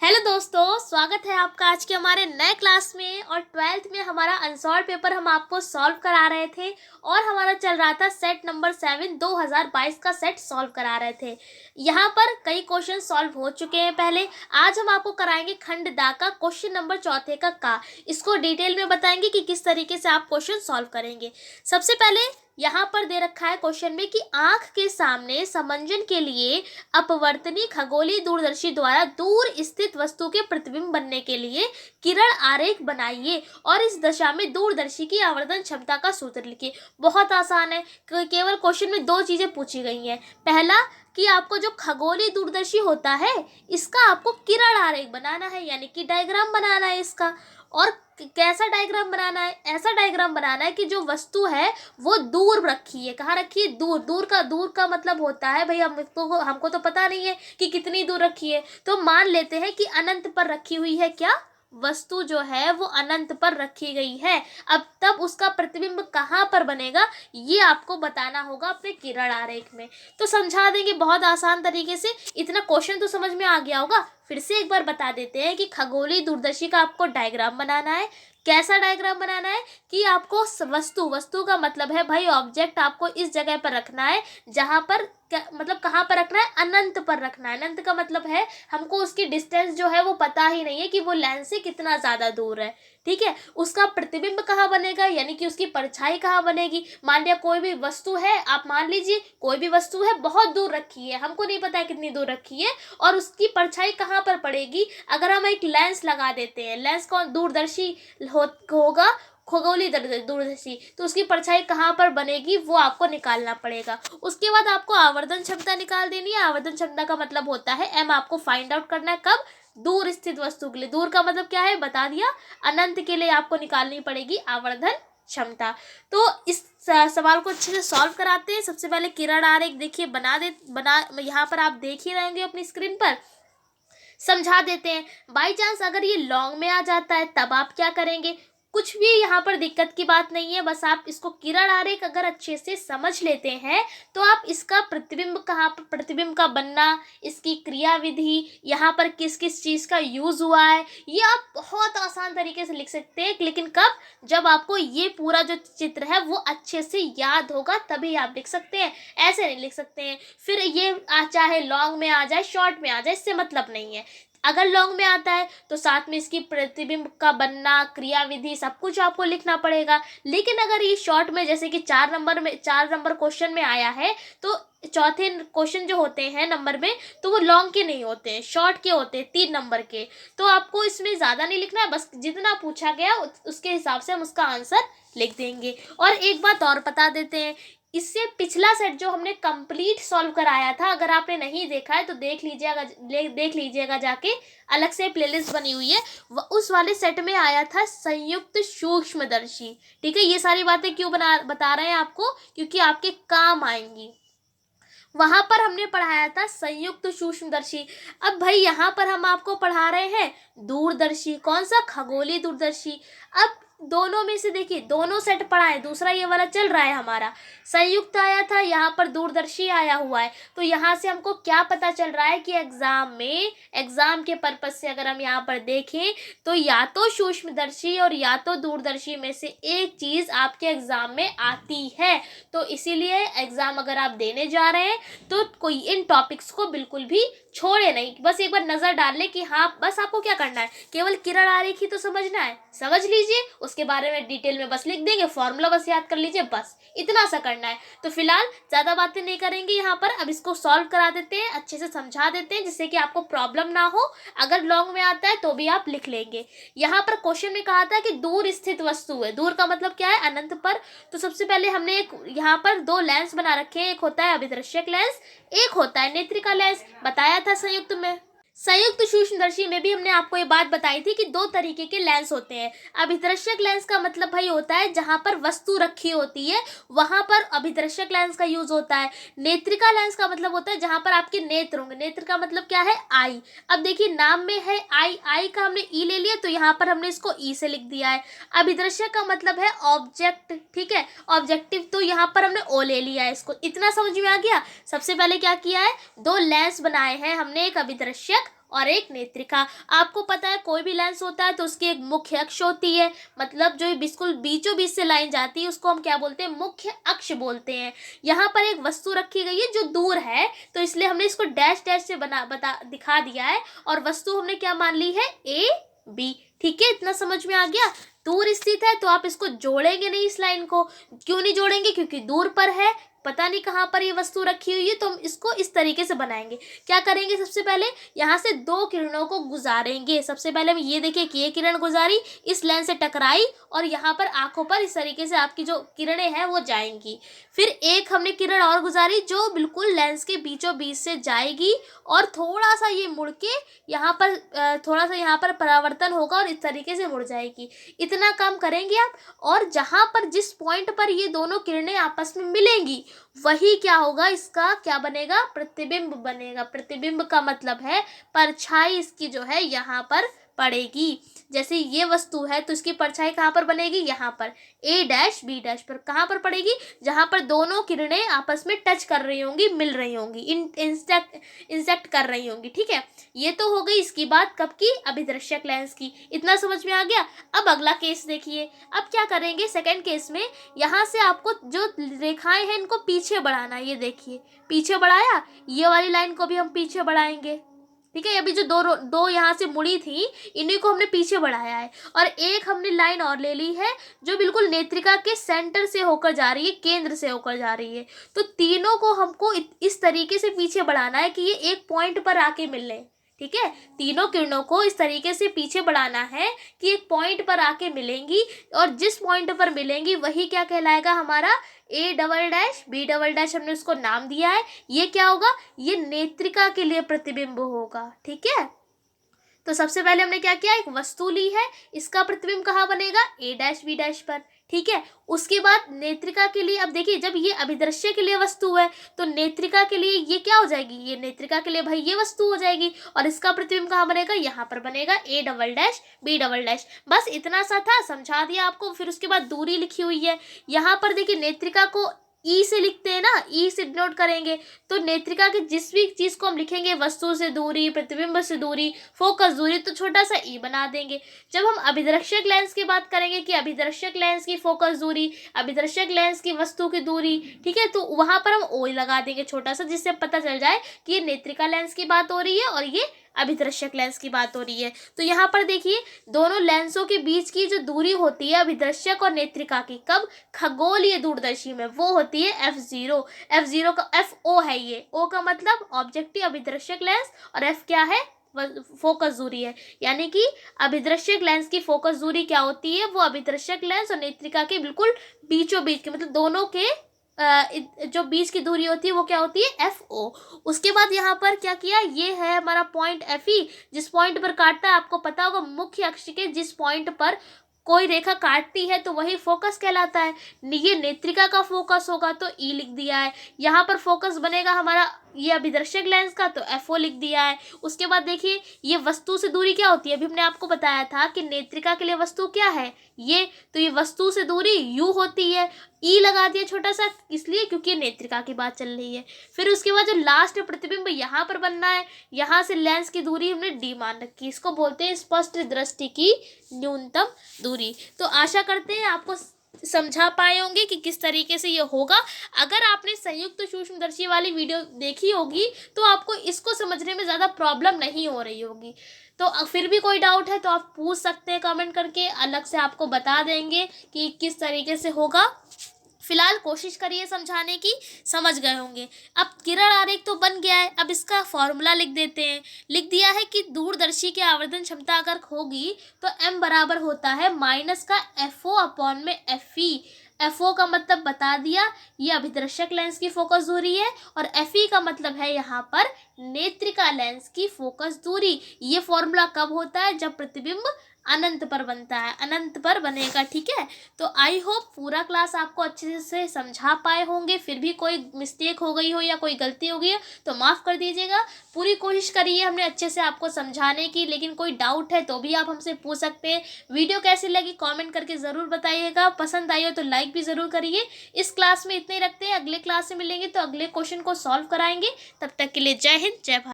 Hello दोस्तों, स्वागत है आपका आज के हमारे नए क्लास में। और 12th में हमारा अनसॉल्व पेपर हम आपको सॉल्व करा रहे थे और हमारा चल रहा था सेट नंबर 7 2022 का सेट सॉल्व करा रहे थे। यहाँ पर कई क्वेश्चन सॉल्व हो चुके हैं पहले। आज हम आपको कराएंगे खंड दा का क्वेश्चन नंबर चौथे का। इसको डिटेल में बताएंगे कि किस तरीके से आप क्वेश्चन सॉल्व करेंगे। सबसे पहले यहाँ पर दे रखा है क्वेश्चन में कि आंख के सामने समंजन के लिए अपवर्तनी खगोलीय दूरदर्शी द्वारा दूर स्थित वस्तु के प्रतिबिंब बनने के लिए किरण आरेख बनाइए और इस दशा में दूरदर्शी की आवर्धन क्षमता का सूत्र लिखिए। बहुत आसान है, केवल क्वेश्चन में दो चीजें पूछी गई हैं। पहला कि आपको जो खगोलीय दूरदर्शी होता है इसका आपको किरण आरेख बनाना है, यानी कि डायग्राम बनाना है इसका। और कैसा डायग्राम बनाना है? ऐसा डायग्राम बनाना है कि जो वस्तु है वो दूर रखी है। कहाँ रखी है? दूर। दूर का मतलब होता है भाई हमको तो पता नहीं है कि कितनी दूर रखी है, तो मान लेते हैं कि अनंत पर रखी हुई है। क्या वस्तु जो है वो अनंत पर रखी गई है। अब तब उसका प्रतिबिंब कहाँ पर बनेगा ये आपको बताना होगा अपने किरण आरेख में। तो समझा देंगे बहुत आसान तरीके से। इतना क्वेश्चन तो समझ में आ गया होगा। फिर से एक बार बता देते हैं कि खगोलीय दूरदर्शी का आपको डायग्राम बनाना है। कैसा डायग्राम बनाना है कि आपको वस्तु का मतलब है भाई ऑब्जेक्ट आपको इस जगह पर रखना है जहां पर मतलब कहाँ पर रखना है? अनंत पर रखना है। अनंत का मतलब है हमको उसकी डिस्टेंस जो है वो पता ही नहीं है कि वो लेंस से कितना ज्यादा दूर है। ठीक है, उसका प्रतिबिंब कहाँ बनेगा, यानी कि उसकी परछाई कहाँ बनेगी। मान लिया कोई भी वस्तु है, आप मान लीजिए कोई भी वस्तु है बहुत दूर रखी है, हमको नहीं पता है कितनी दूर रखी है, और उसकी परछाई कहाँ पर पड़ेगी। अगर हम एक लेंस लगा देते हैं, लेंस कौन? दूरदर्शी होगा, खगोलीय दूरदर्शी, तो उसकी परछाई कहाँ पर बनेगी वो आपको निकालना पड़ेगा। उसके बाद आपको आवर्धन क्षमता निकाल देनी है। आवर्धन क्षमता का मतलब होता है एम आपको फाइंड आउट करना है। कब? दूर स्थित वस्तु के लिए। दूर का मतलब क्या है बता दिया। अनंत के लिए आपको निकालनी पड़ेगी आवर्धन क्षमता। तो इस सवाल को अच्छे से सॉल्व कराते हैं। सबसे पहले किरण आरेख देखिए बना यहाँ पर आप देख ही रहेंगे अपनी स्क्रीन पर। समझा देते हैं। बाई चांस अगर ये लॉन्ग में आ जाता है तब आप क्या करेंगे? कुछ भी यहाँ पर दिक्कत की बात नहीं है, बस आप इसको किरण आरेख अगर अच्छे से समझ लेते हैं तो आप इसका प्रतिबिंब कहाँ पर, प्रतिबिंब का बनना, इसकी क्रिया विधि, यहाँ पर किस किस चीज़ का यूज हुआ है, ये आप बहुत आसान तरीके से लिख सकते हैं। लेकिन कब? जब आपको ये पूरा जो चित्र है वो अच्छे से याद होगा तभी आप लिख सकते हैं, ऐसे नहीं लिख सकते हैं। फिर ये चाहे लॉन्ग में आ जाए शॉर्ट में आ जाए इससे मतलब नहीं है। अगर लॉन्ग में आता है तो साथ में इसकी प्रतिबिंब का बनना, क्रिया विधि सब कुछ आपको लिखना पड़ेगा। लेकिन अगर ये शॉर्ट में, जैसे कि 4 नंबर क्वेश्चन में आया है, तो चौथे क्वेश्चन जो होते हैं नंबर में तो वो लॉन्ग के नहीं होते हैं, शॉर्ट के होते हैं 3 नंबर के। तो आपको इसमें ज़्यादा नहीं लिखना है, बस जितना पूछा गया उसके हिसाब से हम उसका आंसर लिख देंगे। और एक बात और बता देते हैं, इससे पिछला सेट जो हमने कंप्लीट सॉल्व कराया था, अगर आपने नहीं देखा है तो देख लीजिएगा जाके, अलग से प्लेलिस्ट बनी हुई है। उस वाले सेट में आया था संयुक्त सूक्ष्मदर्शी। ठीक है, ये सारी बातें क्यों बता रहे हैं आपको, क्योंकि आपके काम आएंगी। वहां पर हमने पढ़ाया था संयुक्त सूक्ष्मदर्शी। अब भाई यहाँ पर हम आपको पढ़ा रहे हैं दूरदर्शी। कौन सा? खगोलीय दूरदर्शी। अब दोनों में से देखिए, दोनों सेट पढ़ा है, दूसरा ये वाला चल रहा है हमारा। संयुक्त आया था, यहाँ पर दूरदर्शी आया हुआ है। तो यहाँ से हमको क्या पता चल रहा है कि एग्जाम के पर्पज से अगर हम यहाँ पर देखें तो या तो सूक्ष्मदर्शी और या तो दूरदर्शी में से एक चीज आपके एग्जाम में आती है। तो इसीलिए एग्जाम अगर आप देने जा रहे हैं तो कोई इन टॉपिक्स को बिल्कुल भी छोड़े नहीं, बस एक बार नजर डाल ले कि हाँ, बस आपको क्या करना है, केवल किरण आरेख ही तो समझना है, समझ लीजिए। उसके बारे में डिटेल में बस लिख देंगे, फॉर्मूला बस याद कर लीजिए, बस इतना सा करना है। तो फिलहाल ज्यादा बातें नहीं करेंगे यहाँ पर। अब इसको सॉल्व करा देते हैं, अच्छे से समझा देते हैं जिससे कि आपको प्रॉब्लम ना हो। अगर लॉन्ग में आता है तो भी आप लिख लेंगे। यहाँ पर क्वेश्चन में कहा था कि दूर स्थित वस्तु है। दूर का मतलब क्या है? अनंत पर। तो सबसे पहले हमने एक यहाँ पर 2 लेंस बना रखे हैं। एक होता है अभिदर्शक लेंस, एक होता है नेत्रिका लेंस। बताया था संयुक्त सूक्ष्मदर्शी में भी हमने आपको ये बात बताई थी कि 2 तरीके के लेंस होते हैं। अभिदर्शक लेंस का मतलब भाई होता है जहां पर वस्तु रखी होती है वहां पर अभिदर्शक लेंस का यूज होता है। नेत्रिका लेंस का मतलब होता है जहां पर आपके नेत्र होंगे। नेत्र का मतलब क्या है? आई। अब देखिए नाम में है आई का हमने ई ले लिया तो यहाँ पर हमने इसको ई से लिख दिया है। अभिदर्शक का मतलब है ऑब्जेक्ट, ठीक है, ऑब्जेक्टिव, तो यहाँ पर हमने ओ ले लिया है। इसको इतना समझ में आ गया। सबसे पहले क्या किया है? 2 लेंस बनाए हैं हमने, एक अभिदर्शक और एक नेत्रिका। आपको पता है कोई भी लेंस होता है तो उसकी एक मुख्य अक्ष होती है, मतलब जो बिल्कुल बीचों बीच से लाइन जाती है उसको हम क्या बोलते हैं, मुख्य अक्ष बोलते हैं। यहाँ पर एक वस्तु रखी गई है जो दूर है, तो इसलिए हमने इसको डैश डैश से दिखा दिया है, और वस्तु हमने क्या मान ली है, ए बी। ठीक है, इतना समझ में आ गया। दूर स्थित है तो आप इसको जोड़ेंगे नहीं, इस लाइन को क्यों नहीं जोड़ेंगे, क्योंकि दूर पर है, पता नहीं कहाँ पर ये वस्तु रखी हुई है, तो हम इसको इस तरीके से बनाएंगे। क्या करेंगे, सबसे पहले यहाँ से दो किरणों को गुजारेंगे। सबसे पहले हम ये देखिए कि ये किरण गुजारी, इस लेंस से टकराई, और यहाँ पर आंखों पर इस तरीके से आपकी जो किरणें हैं वो जाएंगी। फिर एक हमने किरण और गुजारी जो बिल्कुल लेंस के बीचों बीच से जाएगी, और थोड़ा सा ये मुड़ के यहाँ पर थोड़ा सा यहाँ पर परावर्तन होगा और इस तरीके से मुड़ जाएगी। इतना काम करेंगे आप, और जहाँ पर जिस पॉइंट पर ये दोनों किरणें आपस में मिलेंगी वही क्या होगा, इसका क्या बनेगा, प्रतिबिंब बनेगा। प्रतिबिंब का मतलब है परछाई इसकी जो है यहाँ पर पड़ेगी। जैसे ये वस्तु है तो इसकी परछाई कहाँ पर बनेगी, यहाँ पर ए डैश बी डैश पर। कहाँ पर पड़ेगी, जहाँ पर दोनों किरणें आपस में टच कर रही होंगी, मिल रही होंगी, इंसेक्ट कर रही होंगी। ठीक है, ये तो हो गई इसकी बात कब की, अभिदृश्यक लेंस की। इतना समझ में आ गया। अब अगला केस देखिए। अब क्या करेंगे, सेकंड केस में यहाँ से आपको जो रेखाएं हैं इनको पीछे बढ़ाना है। ये देखिए पीछे बढ़ाया, ये वाली लाइन को भी हम पीछे बढ़ाएंगे। ठीक है, अभी जो दो यहाँ से मुड़ी थी इन्हीं को हमने पीछे बढ़ाया है, और एक हमने लाइन और ले ली है जो बिल्कुल नेत्रिका के सेंटर से होकर जा रही है, केंद्र से होकर जा रही है। तो तीनों को हमको इस तरीके से पीछे बढ़ाना है कि ये एक पॉइंट पर आके मिल लें। ठीक है, तीनों किरणों को इस तरीके से पीछे बढ़ाना है कि एक पॉइंट पर आके मिलेंगी, और जिस पॉइंट पर मिलेंगी वही क्या कहलाएगा, हमारा A double dash B double dash, हमने उसको नाम दिया है। ये क्या होगा, ये नेत्रिका के लिए प्रतिबिंब होगा। ठीक है, तो सबसे पहले हमने क्या किया, एक वस्तु ली है, इसका प्रतिबिंब कहाँ बनेगा, ए डैश बी डैश पर। ठीक है, उसके बाद नेत्रिका के लिए, अब देखिए जब ये अभिदृश्य के लिए वस्तु है तो नेत्रिका के लिए ये क्या हो जाएगी, ये नेत्रिका के लिए भाई ये वस्तु हो जाएगी, और इसका प्रतिबिंब कहाँ बनेगा, यहाँ पर बनेगा A double dash B double dash. बस इतना सा था, समझा दिया आपको। फिर उसके बाद दूरी लिखी हुई है यहाँ पर, देखिए नेत्रिका को ई से लिखते हैं ना, ई से डिनोट करेंगे, तो नेत्रिका की जिस भी चीज़ को हम लिखेंगे, वस्तु से दूरी, प्रतिबिंब से दूरी, फोकस दूरी, तो छोटा सा ई बना देंगे। जब हम अभिदर्शक लेंस की बात करेंगे कि अभिदर्शक लेंस की फोकस दूरी, अभिदर्शक लेंस की वस्तु की दूरी, ठीक है, तो वहाँ पर हम ओ लगा देंगे छोटा सा, जिससे पता चल जाए कि ये नेत्रिका लेंस की बात हो रही है और ये अभिदर्शक लेंस की बात हो रही है। तो यहाँ पर देखिए दोनों लेंसों के बीच की जो दूरी होती है अभिदर्शक और नेत्रिका की, कब, खगोलीय दूरदर्शी में, वो होती है f0। f0 का fo है, ये o का मतलब ऑब्जेक्टिव अभिदर्शक लेंस, और f क्या है, फोकस दूरी है। यानी कि अभिदर्शक लेंस की फोकस दूरी क्या होती है, वो अभिदर्शक लेंस और नेत्रिका के बिल्कुल बीचों बीच के, मतलब दोनों के जो बीच की दूरी होती है वो क्या होती है, FO। उसके बाद यहाँ पर क्या किया, ये है हमारा पॉइंट FE, जिस पॉइंट पर काटता है आपको पता होगा, मुख्य अक्ष के जिस पॉइंट पर कोई रेखा काटती है तो वही फोकस कहलाता है। ये नेत्रिका का फोकस होगा तो E लिख दिया है। यहाँ पर फोकस बनेगा हमारा ये अभिदर्शक लेंस का, तो FO लिख दिया है। उसके बाद देखिए ये वस्तु से दूरी क्या होती है, अभी हमने आपको बताया था कि नेत्रिका के लिए वस्तु क्या है, ये, तो ये वस्तु से दूरी U होती है। E लगा दिया छोटा सा, इसलिए क्योंकि नेत्रिका की बात चल रही है। फिर उसके बाद जो लास्ट प्रतिबिंब यहाँ पर बनना है, यहाँ से लेंस की दूरी हमने D मान रखी, इसको बोलते हैं स्पष्ट दृष्टि की न्यूनतम दूरी। तो आशा करते हैं आपको समझा पाए होंगे कि किस तरीके से ये होगा। अगर आपने संयुक्त सूक्ष्मदर्शी वाली वीडियो देखी होगी तो आपको इसको समझने में ज़्यादा प्रॉब्लम नहीं हो रही होगी। तो फिर भी कोई डाउट है तो आप पूछ सकते हैं कमेंट करके, अलग से आपको बता देंगे कि किस तरीके से होगा। फिलहाल कोशिश करिए समझाने की, समझ गए होंगे। अब किरण आरेख तो बन गया है, अब इसका फॉर्मूला लिख देते हैं। लिख दिया है कि दूरदर्शी की आवर्धन क्षमता अगर होगी तो m बराबर होता है माइनस का FO अपॉन में FE। FO का मतलब बता दिया, ये अभिदर्शक लेंस की फोकस दूरी है, और FE का मतलब है यहाँ पर नेत्रिका लेंस की फोकस दूरी। ये फॉर्मूला कब होता है, जब प्रतिबिंब अनंत पर बनता है, अनंत पर बनेगा। ठीक है, तो आई होप पूरा क्लास आपको अच्छे से समझा पाए होंगे। फिर भी कोई मिस्टेक हो गई हो या कोई गलती हो गई हो तो माफ़ कर दीजिएगा। पूरी कोशिश करिए हमने अच्छे से आपको समझाने की, लेकिन कोई डाउट है तो भी आप हमसे पूछ सकते हैं। वीडियो कैसी लगी कमेंट करके ज़रूर बताइएगा, पसंद आई हो तो लाइक भी ज़रूर करिए। इस क्लास में इतने ही रखते हैं, अगले क्लास से मिलेंगे तो अगले क्वेश्चन को सॉल्व कराएंगे। तब तक के लिए जय हिंद, जय भारत।